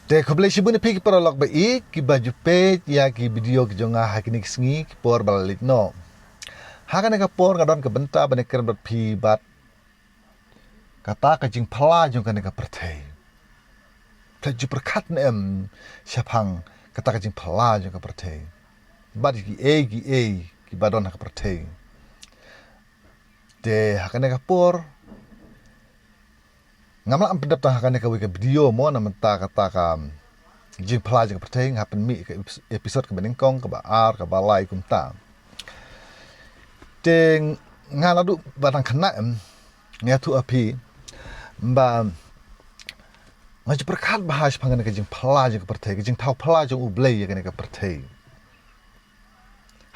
Te kobele shibun ni piki para lok ba ki baju page ya ki video ki jonga hakini kisngi ki por balalit no. Hakane ka por ngadon ka benta bane keren bat pi bat kata ka jing pala jong kane ka pertei. Plaju perkat nem syapang kata ka jing pala jong ka pertei. Bat ki ki badon ka pertei. Te hakane ka por ngamla am pendap tang hakane ka wika video mo na menta kata ka jing pala jong ka pertei happen mi ka episode ka benengkong ka ba ar ka balai kumta. Te ngaladu batang kena ngatu api ba ngaji perkat bahas pangan ka jing pala jong ka pertei ka jing tau pala jong ublei ka ne ka pertei.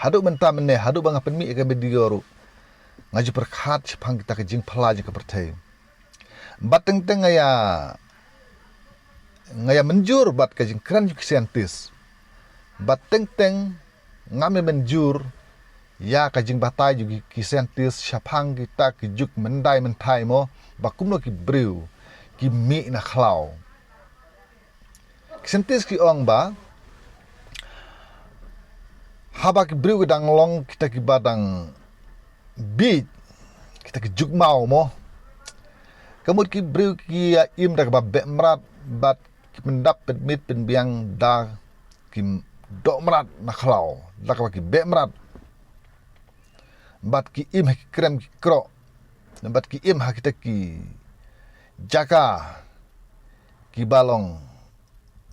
Hadu menta mene hadu bang apen mi ka video ru ngaji perkat pang kita ka jing pala jong ka pertei. Bateng teng ngaya menjur bat ka jing kran ju scientist. Bateng teng ngame menjur ya ka jing batai ju ki scientist syapang kita ki juk mendai mentai mo bakumno ki breu ki mi na khlau. Scientist ki ong ba haba ki breu dang long kita ki badang beat kita ki juk mau mo. Kamut ki breu ki im dak ba be mrat bat ki mendap mit pen biang da ki dok mrat na khlau dak ba ki be mrat bat ki im ki krem ki kro bat ki im ha kita ki jaka ki balong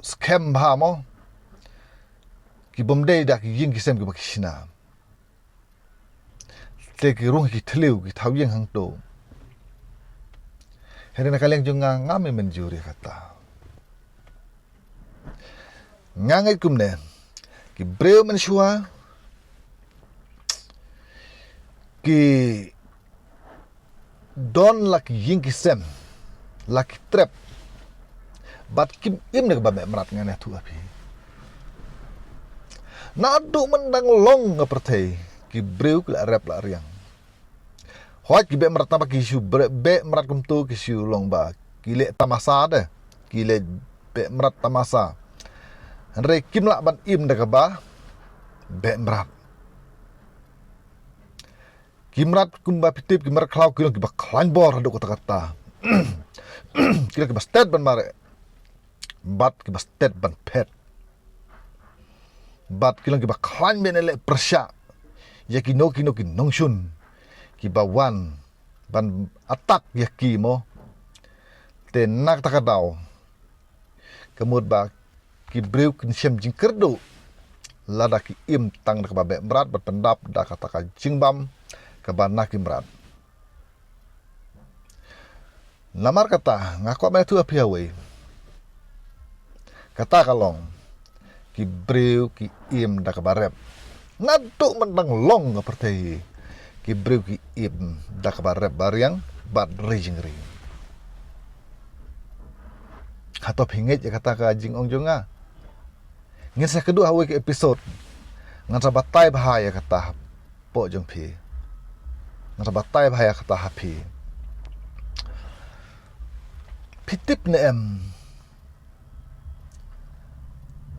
scam ba mo ki bomdei dak yin ki sem ki bakishina te ki rung ki thliu ki thawyeng hang to herena kaleng junga ngame menjuri kata ngangai kumne ki breu menshua ki don laki yin ki sem laki trap bat kim im ne ba merat ngane tu api nadu mendang long ngapertei ki breu ki rap la riang hoi ki be merat apa ki shu be merat kum tu ki shu long ba ki le tamasa de ki le be merat tamasa re kim la ban im de ba be merat kimrat kumba pitip kimar klau kilo kiba klan bor hadu kata-kata kilo kiba stet ban mare bat kiba stet ban pet bat kilo kiba klan benele persya ya kino ki nongshun kiba wan ban atak ya mo te nak takadau kemud ba ki breu kin syem jing kerdu lada ki im tang dak ba be berat berpendap dak kata ka jingbam kabana kimrat lamar kata ngaku me tu apiawe kata kalong ki breu ki im da kabarep ngadu mendang long ngapertei ki breu ki im da kabarep bariang bad rejingri kata pinget ya kata ka jing ong jonga ngesa kedua hawe ki episode ngan sabatai bahaya kata po jong pi batai bahaya kata hapi pitip ne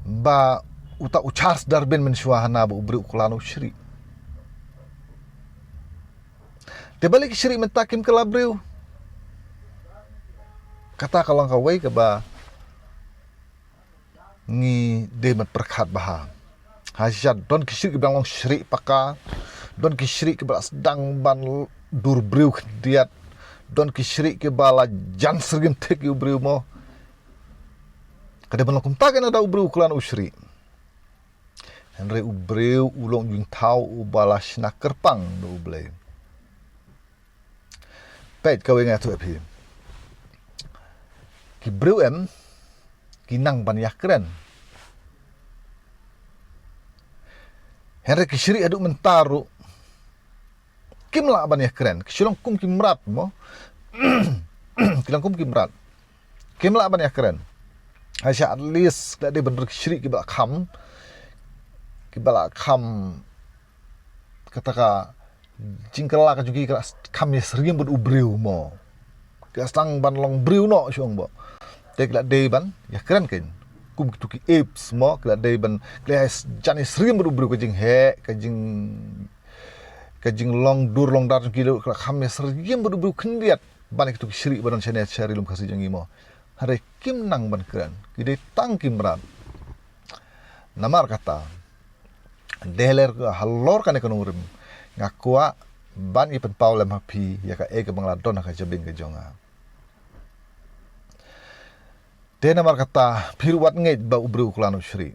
ba uta Charles Darwin mensyuahana bu ubri ukulanu syri te balik syri mentakim ke labreu kata kalau kawai ke ba ngi demat perkat baha hasyad don kisri ke bang syri paka don kisri ke bala sedang ban dur breu diat don kisri ke bala jan sergin tek ubreu mo kada ban lakum tagen ada ubreu kulan usri henre ubreu ulong jing tau ubala sina kerpang do ublei pet kawe ngatu api ki breu kinang ban yakren henre kisri aduk mentaru kim la ban ya keren kisilong kum kimrat mo kilang kum kimrat kim la ban ya keren Aisyah at least dak dia bener syrik kibala kham kataka jingkala ka jugi kham ya sering bud ubriu mo ka stang ban long briu no syong bo tek la de ban ya keren ken kum tuki apes mo kala day ban kala jani srim bru kajing he kajing long dar kilo kala kham srim bru khendiat ban tuki shri ban chane chari lum khasi jangi mo hare kim nang ban kran kide tang kim ran namar kata deler halor kan ekonom rim ngakwa ban ipen paulem happy ya ka ege bangla don ka jabing ke jonga de namar kata phiruat ngai ba ubru klanu shri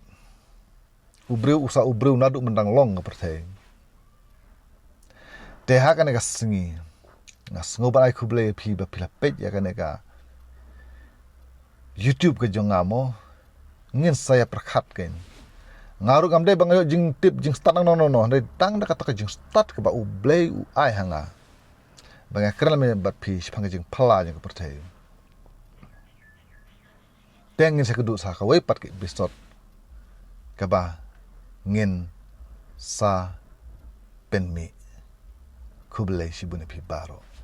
ubru nadu mendang long perthe de ha kan ka singi ngasngo ba ai khuble phi ba phila pet ya kan ka YouTube ke jonga mo ngin saya perkhat ken ngaru gamde bangayo jing tip jing start no de tang da kata jing start ke ba ublei u ai hanga banga kran me bat phi phang jing phala jing perthe teng ngin sekedu sa ka wei pat ke bisot ka ba ngin sa penmi kublei shibune phi baro